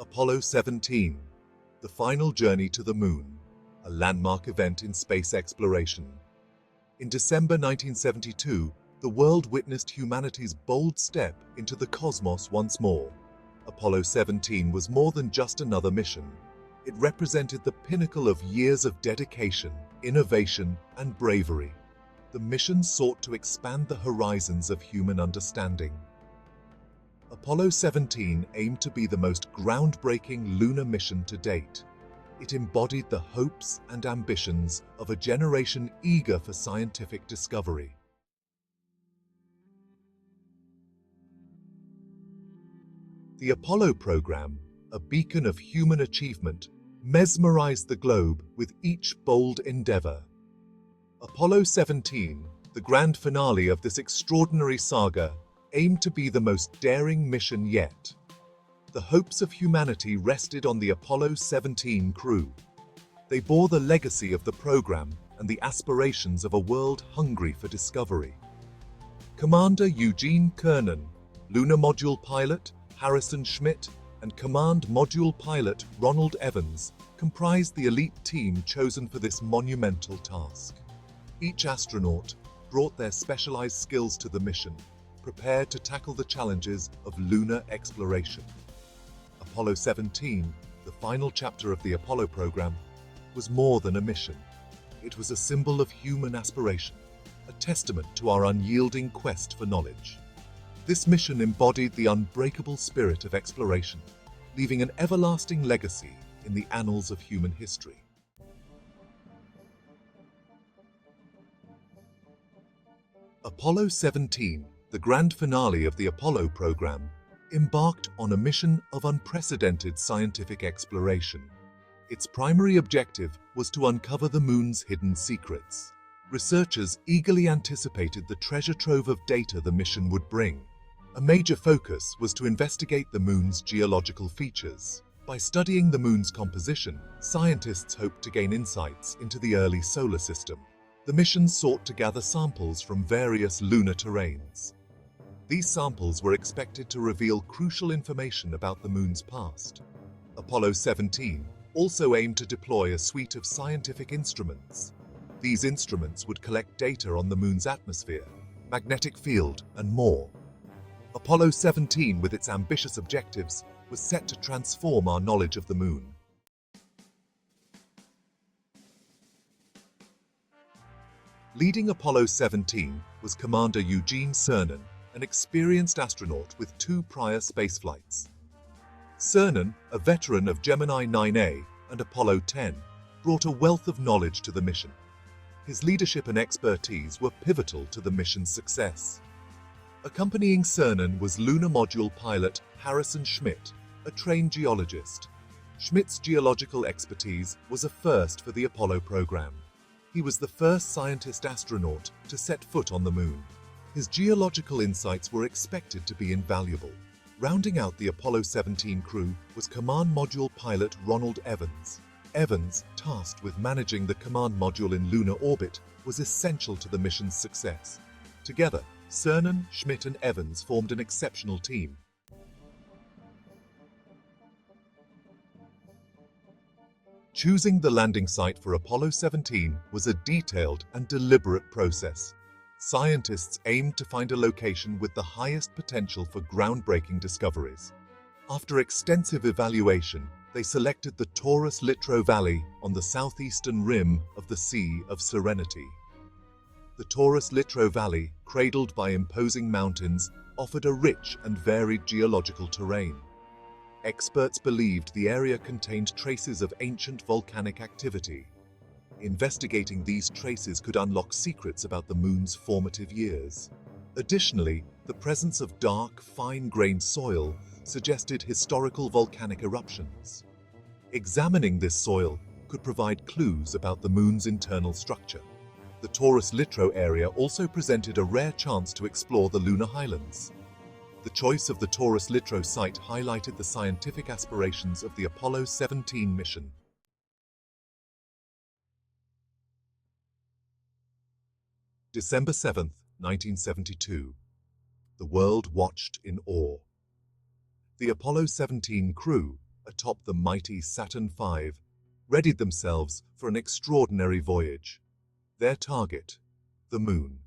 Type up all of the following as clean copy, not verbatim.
Apollo 17, the final journey to the Moon, a landmark event in space exploration. In December 1972, the world witnessed humanity's bold step into the cosmos once more. Apollo 17 was more than just another mission. It represented the pinnacle of years of dedication, innovation, and bravery. The mission sought to expand the horizons of human understanding. Apollo 17 aimed to be the most groundbreaking lunar mission to date. It embodied the hopes and ambitions of a generation eager for scientific discovery. The Apollo program, a beacon of human achievement, mesmerized the globe with each bold endeavor. Apollo 17, the grand finale of this extraordinary saga, aimed to be the most daring mission yet. The hopes of humanity rested on the Apollo 17 crew. They bore the legacy of the program and the aspirations of a world hungry for discovery. Commander Eugene Cernan, Lunar Module Pilot Harrison Schmitt, and Command Module Pilot Ronald comprised the elite team chosen for this monumental task. Each astronaut brought their specialized skills to the mission, prepared to tackle the challenges of lunar exploration. Apollo 17, the final chapter of the Apollo program, was more than a mission. It was a symbol of human aspiration, a testament to our unyielding quest for knowledge. This mission embodied the unbreakable spirit of exploration, leaving an everlasting legacy in the annals of human history. Apollo 17, the grand finale of the Apollo program, embarked on a mission of unprecedented scientific exploration. Its primary objective was to uncover the Moon's hidden secrets. Researchers eagerly anticipated the treasure trove of data the mission would bring. A major focus was to investigate the Moon's geological features. By studying the Moon's composition, scientists hoped to gain insights into the early solar system. The mission sought to gather samples from various lunar terrains. These samples were expected to reveal crucial information about the Moon's past. Apollo 17 also aimed to deploy a suite of scientific instruments. These instruments would collect data on the Moon's atmosphere, magnetic field, and more. Apollo 17, with its ambitious objectives, was set to transform our knowledge of the Moon. Leading Apollo 17 was Commander Eugene Cernan, an experienced astronaut with 2 prior spaceflights. Cernan, a veteran of Gemini 9A and Apollo 10, brought a wealth of knowledge to the mission. His leadership and expertise were pivotal to the mission's success. Accompanying Cernan was Lunar Module Pilot Harrison Schmitt, a trained geologist. Schmitt's geological expertise was a first for the Apollo program. He was the first scientist astronaut to set foot on the Moon. His geological insights were expected to be invaluable. Rounding out the Apollo 17 crew was Command Module Pilot Ronald. Evans, tasked with managing the command module in lunar orbit, was essential to the mission's success. Together, Cernan, Schmitt, and Evans formed an exceptional team. Choosing the landing site for Apollo 17 was a detailed and deliberate process. Scientists aimed to find a location with the highest potential for groundbreaking discoveries. After extensive evaluation, they selected the Taurus-Littrow Valley on the southeastern rim of the Sea of Serenity. The Taurus-Littrow Valley, cradled by imposing mountains, offered a rich and varied geological terrain. Experts believed the area contained traces of ancient volcanic activity. Investigating these traces could unlock secrets about the Moon's formative years. Additionally, the presence of dark, fine-grained soil suggested historical volcanic eruptions. Examining this soil could provide clues about the Moon's internal structure. The Taurus-Littrow area also presented a rare chance to explore the lunar highlands. The choice of the Taurus-Littrow site highlighted the scientific aspirations of the Apollo 17 mission. December 7, 1972. The world watched in awe. The Apollo 17 crew, atop the mighty Saturn V, readied themselves for an extraordinary voyage. Their target, the Moon.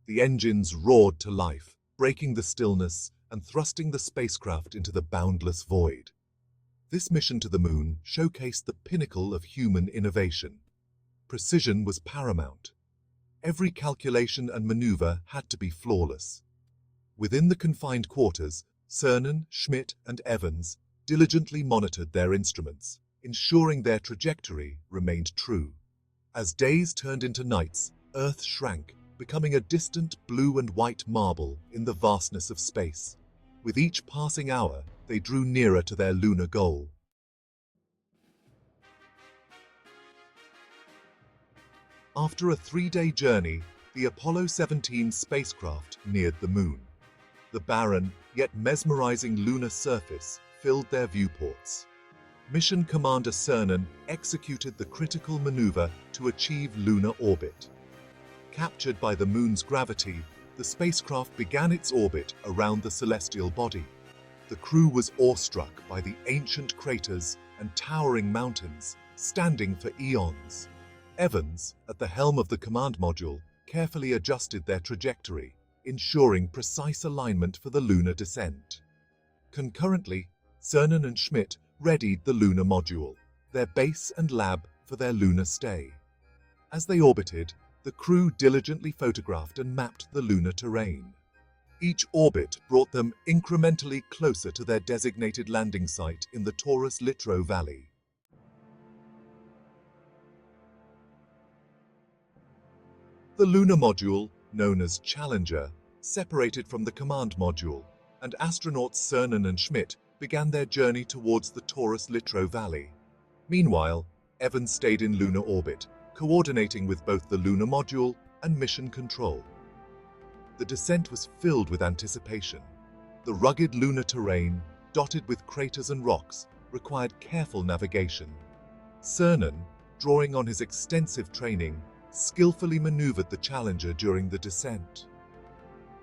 The engines roared to life, breaking the stillness and thrusting the spacecraft into the boundless void. This mission to the Moon showcased the pinnacle of human innovation. Precision was paramount. Every calculation and maneuver had to be flawless. Within the confined quarters, Cernan, Schmitt, and Evans diligently monitored their instruments, ensuring their trajectory remained true. As days turned into nights, Earth shrank, becoming a distant blue and white marble in the vastness of space. With each passing hour, they drew nearer to their lunar goal. After a 3-day journey, the Apollo 17 spacecraft neared the Moon. The barren, yet mesmerizing lunar surface filled their viewports. Mission Commander Cernan executed the critical maneuver to achieve lunar orbit. Captured by the Moon's gravity, the spacecraft began its orbit around the celestial body. The crew was awestruck by the ancient craters and towering mountains, standing for eons. Evans, at the helm of the command module, carefully adjusted their trajectory, ensuring precise alignment for the lunar descent. Concurrently, Cernan and Schmitt readied the lunar module, their base and lab for their lunar stay. As they orbited, the crew diligently photographed and mapped the lunar terrain. Each orbit brought them incrementally closer to their designated landing site in the Taurus-Littrow Valley. The lunar module, known as Challenger, separated from the command module, and astronauts Cernan and Schmitt began their journey towards the Taurus-Littrow Valley. Meanwhile, Evans stayed in lunar orbit, coordinating with both the lunar module and mission control. The descent was filled with anticipation. The rugged lunar terrain, dotted with craters and rocks, required careful navigation. Cernan, drawing on his extensive training, skillfully maneuvered the Challenger during the descent.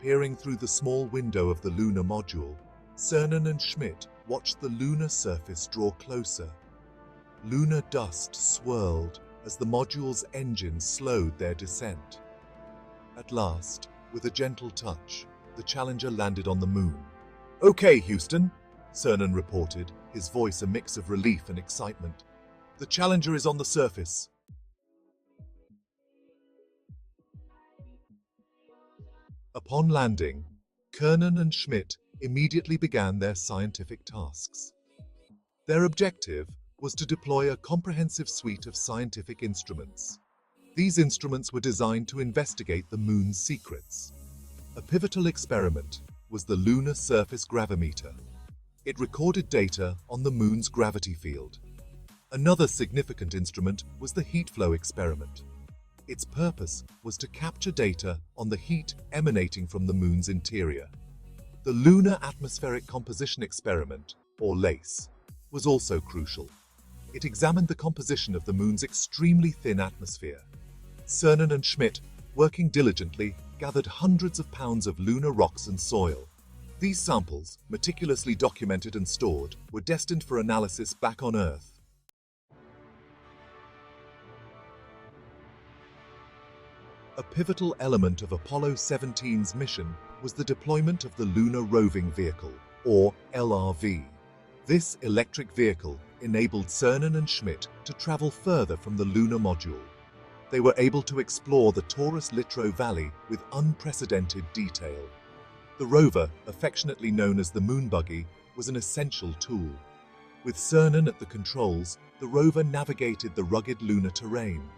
Peering through the small window of the lunar module, Cernan and Schmitt watched the lunar surface draw closer. Lunar dust swirled as the module's engines slowed their descent. At last, with a gentle touch, the Challenger landed on the Moon. "Okay, Houston," Cernan reported, his voice a mix of relief and excitement. "The Challenger is on the surface." Upon landing, Cernan and Schmitt immediately began their scientific tasks. Their objective was to deploy a comprehensive suite of scientific instruments. These instruments were designed to investigate the Moon's secrets. A pivotal experiment was the Lunar Surface Gravimeter. It recorded data on the Moon's gravity field. Another significant instrument was the heat flow experiment. Its purpose was to capture data on the heat emanating from the Moon's interior. The Lunar Atmospheric Composition Experiment, or LACE, was also crucial. It examined the composition of the Moon's extremely thin atmosphere. Cernan and Schmitt, working diligently, gathered hundreds of pounds of lunar rocks and soil. These samples, meticulously documented and stored, were destined for analysis back on Earth. A pivotal element of Apollo 17's mission was the deployment of the Lunar Roving Vehicle, or LRV. This electric vehicle enabled Cernan and Schmitt to travel further from the lunar module. They were able to explore the Taurus-Littrow Valley with unprecedented detail. The rover, affectionately known as the Moon Buggy, was an essential tool. With Cernan at the controls, the rover navigated the rugged lunar terrain.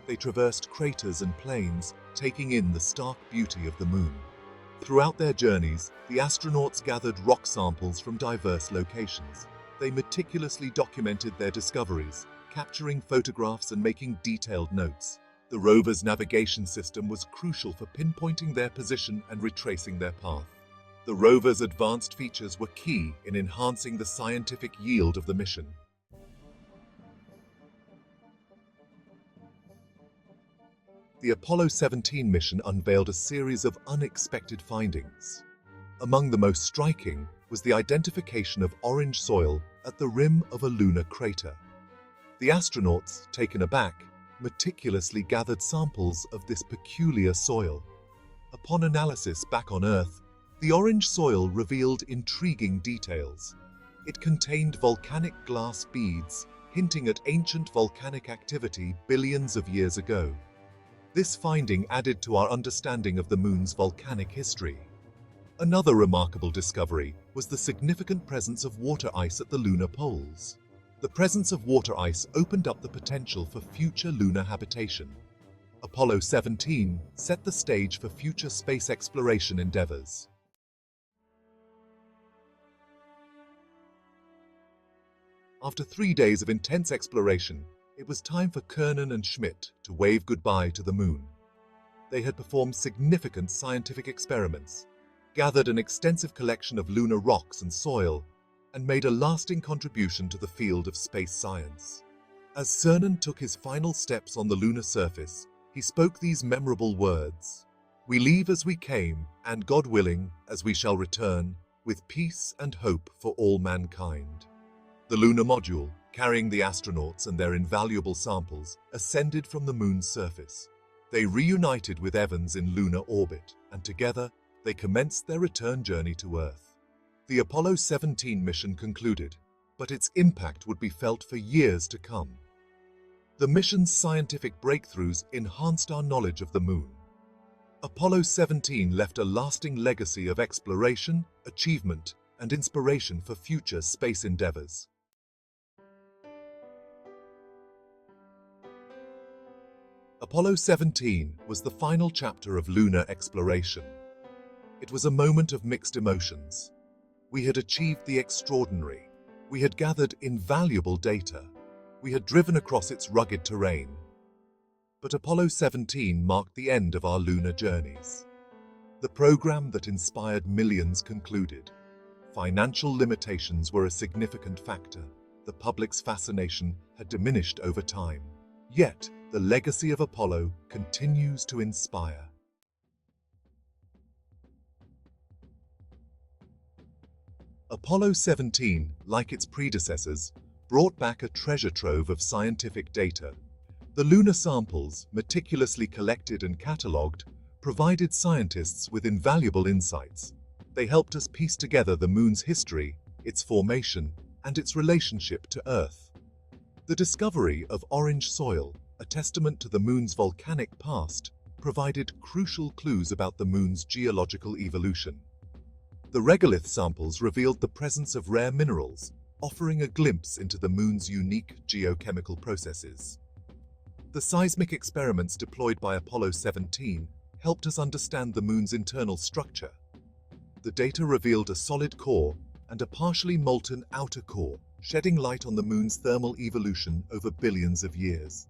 They traversed craters and plains, taking in the stark beauty of the Moon. Throughout their journeys, the astronauts gathered rock samples from diverse locations. They meticulously documented their discoveries, capturing photographs and making detailed notes. The rover's navigation system was crucial for pinpointing their position and retracing their path. The rover's advanced features were key in enhancing the scientific yield of the mission. The Apollo 17 mission unveiled a series of unexpected findings. Among the most striking was the identification of orange soil at the rim of a lunar crater. The astronauts, taken aback, meticulously gathered samples of this peculiar soil. Upon analysis back on Earth, the orange soil revealed intriguing details. It contained volcanic glass beads, hinting at ancient volcanic activity billions of years ago. This finding added to our understanding of the Moon's volcanic history. Another remarkable discovery was the significant presence of water ice at the lunar poles. The presence of water ice opened up the potential for future lunar habitation. Apollo 17 set the stage for future space exploration endeavors. After 3 days of intense exploration, it was time for Cernan and Schmitt to wave goodbye to the Moon. They had performed significant scientific experiments, gathered an extensive collection of lunar rocks and soil, and made a lasting contribution to the field of space science. As Cernan took his final steps on the lunar surface, he spoke these memorable words: "We leave as we came, and God willing, as we shall return, with peace and hope for all mankind." The lunar module, carrying the astronauts and their invaluable samples, ascended from the Moon's surface. They reunited with Evans in lunar orbit, and together they commenced their return journey to Earth. The Apollo 17 mission concluded, but its impact would be felt for years to come. The mission's scientific breakthroughs enhanced our knowledge of the Moon. Apollo 17 left a lasting legacy of exploration, achievement, and inspiration for future space endeavors. Apollo 17 was the final chapter of lunar exploration. It was a moment of mixed emotions. We had achieved the extraordinary. We had gathered invaluable data. We had driven across its rugged terrain. But Apollo 17 marked the end of our lunar journeys. The program that inspired millions concluded. Financial limitations were a significant factor. The public's fascination had diminished over time. Yet, the legacy of Apollo continues to inspire. Apollo 17, like its predecessors, brought back a treasure trove of scientific data. The lunar samples, meticulously collected and catalogued, provided scientists with invaluable insights. They helped us piece together the Moon's history, its formation, and its relationship to Earth. The discovery of orange soil, a testament to the Moon's volcanic past, provided crucial clues about the Moon's geological evolution. The regolith samples revealed the presence of rare minerals, offering a glimpse into the Moon's unique geochemical processes. The seismic experiments deployed by Apollo 17 helped us understand the Moon's internal structure. The data revealed a solid core and a partially molten outer core, shedding light on the Moon's thermal evolution over billions of years.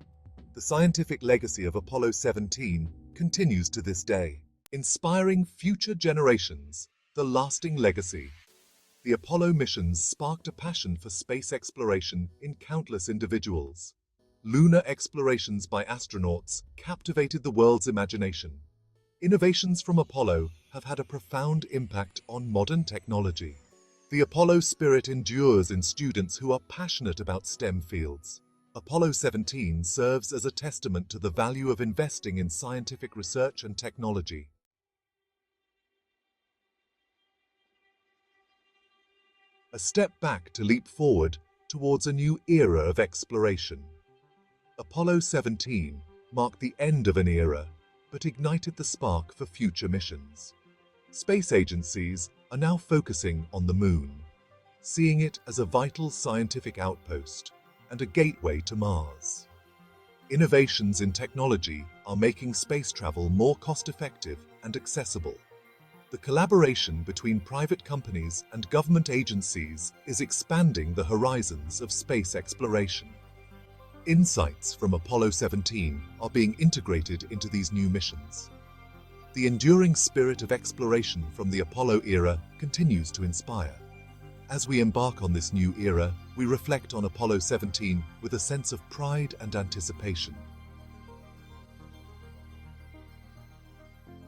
The scientific legacy of Apollo 17 continues to this day, inspiring future generations. The lasting legacy. The Apollo missions sparked a passion for space exploration in countless individuals. Lunar explorations by astronauts captivated the world's imagination. Innovations from Apollo have had a profound impact on modern technology. The Apollo spirit endures in students who are passionate about STEM fields. Apollo 17 serves as a testament to the value of investing in scientific research and technology. A step back to leap forward towards a new era of exploration. Apollo 17 marked the end of an era, but ignited the spark for future missions. Space agencies are now focusing on the Moon, seeing it as a vital scientific outpost and a gateway to Mars. Innovations in technology are making space travel more cost-effective and accessible. The collaboration between private companies and government agencies is expanding the horizons of space exploration. Insights from Apollo 17 are being integrated into these new missions. The enduring spirit of exploration from the Apollo era continues to inspire. As we embark on this new era, we reflect on Apollo 17 with a sense of pride and anticipation.